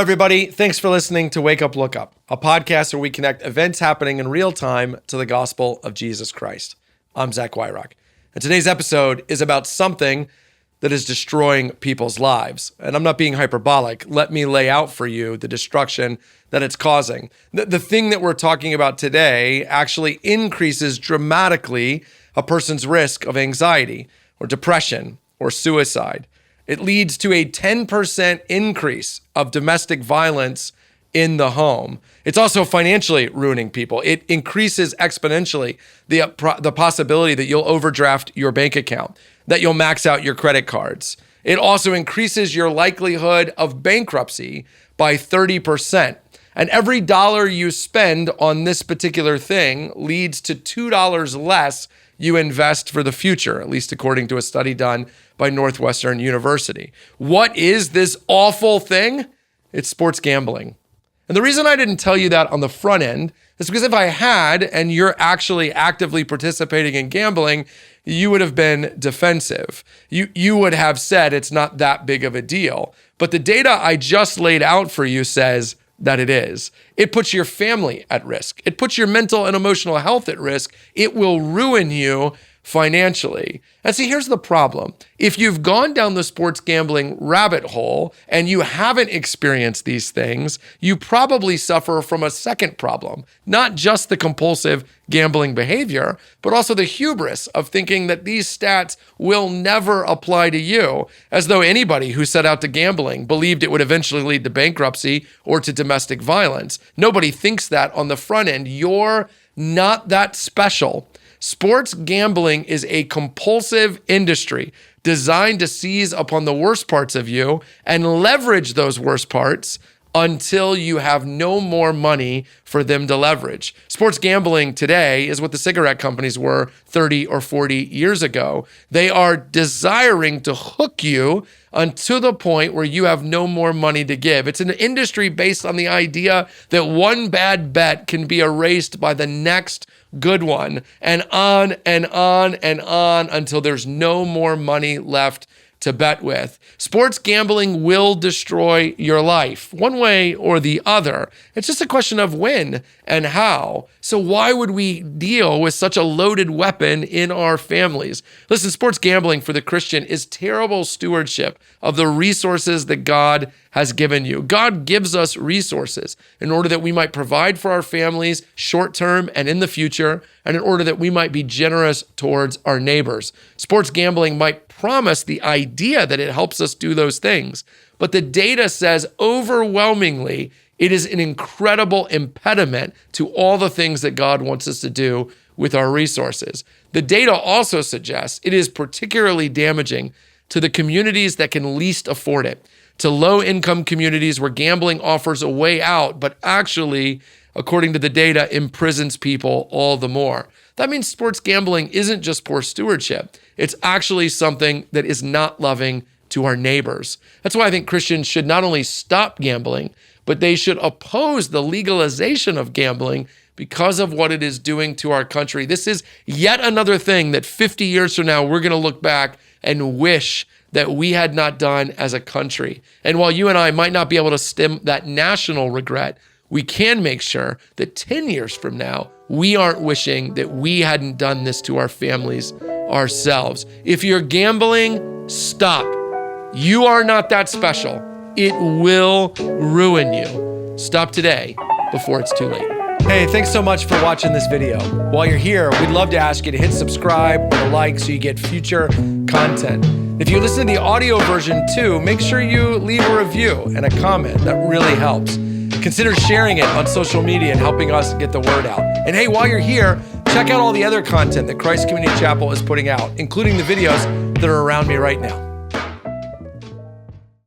everybody. Thanks for listening to Wake Up, Look Up, a podcast where we connect events happening in real time to the gospel of Jesus Christ. I'm Zach Wyrock, and today's episode is about something that is destroying people's lives. And I'm not being hyperbolic. Let me lay out for you the destruction that it's causing. The thing that we're talking about today actually increases dramatically a person's risk of anxiety or depression or suicide. It leads to a 10% increase of domestic violence in the home. It's also financially ruining people. It increases exponentially the possibility that you'll overdraft your bank account, that you'll max out your credit cards. It also increases your likelihood of bankruptcy by 30%. And every dollar you spend on this particular thing leads to $2 less you invest for the future, at least according to a study done by Northwestern University. What is this awful thing? It's sports gambling. And the reason I didn't tell you that on the front end is because if I had, and you're actually actively participating in gambling, you would have been defensive. You would have said it's not that big of a deal. But the data I just laid out for you says that it is. It puts your family at risk. It puts your mental and emotional health at risk. It will ruin you financially. And see, here's the problem. If you've gone down the sports gambling rabbit hole and you haven't experienced these things, you probably suffer from a second problem, not just the compulsive gambling behavior, but also the hubris of thinking that these stats will never apply to you, as though anybody who set out to gambling believed it would eventually lead to bankruptcy or to domestic violence. Nobody thinks that on the front end. You're not that special. Sports gambling is a compulsive industry designed to seize upon the worst parts of you and leverage those worst parts until you have no more money for them to leverage. Sports gambling today is what the cigarette companies were 30 or 40 years ago. They are desiring to hook you unto the point where you have no more money to give. It's an industry based on the idea that one bad bet can be erased by the next good one, and on and on and on until there's no more money left to bet with. Sports gambling will destroy your life, one way or the other. It's just a question of when and how. So why would we deal with such a loaded weapon in our families? Listen, sports gambling for the Christian is terrible stewardship of the resources that God has given you. God gives us resources in order that we might provide for our families short-term and in the future, and in order that we might be generous towards our neighbors. Sports gambling might promise the idea that it helps us do those things, but the data says overwhelmingly it is an incredible impediment to all the things that God wants us to do with our resources. The data also suggests it is particularly damaging to the communities that can least afford it, to low-income communities where gambling offers a way out, but actually, according to the data, imprisons people all the more. That means sports gambling isn't just poor stewardship. It's actually something that is not loving to our neighbors. That's why I think Christians should not only stop gambling, but they should oppose the legalization of gambling because of what it is doing to our country. This is yet another thing that 50 years from now, we're going to look back and wish that we had not done as a country. And while you and I might not be able to stem that national regret, we can make sure that 10 years from now, we aren't wishing that we hadn't done this to our families ourselves. If you're gambling, stop. You are not that special. It will ruin you. Stop today before it's too late. Hey, thanks so much for watching this video. While you're here, we'd love to ask you to hit subscribe or like so you get future content. If you listen to the audio version too, make sure you leave a review and a comment. That really helps. Consider sharing it on social media and helping us get the word out. And hey, while you're here, check out all the other content that Christ Community Chapel is putting out, including the videos that are around me right now.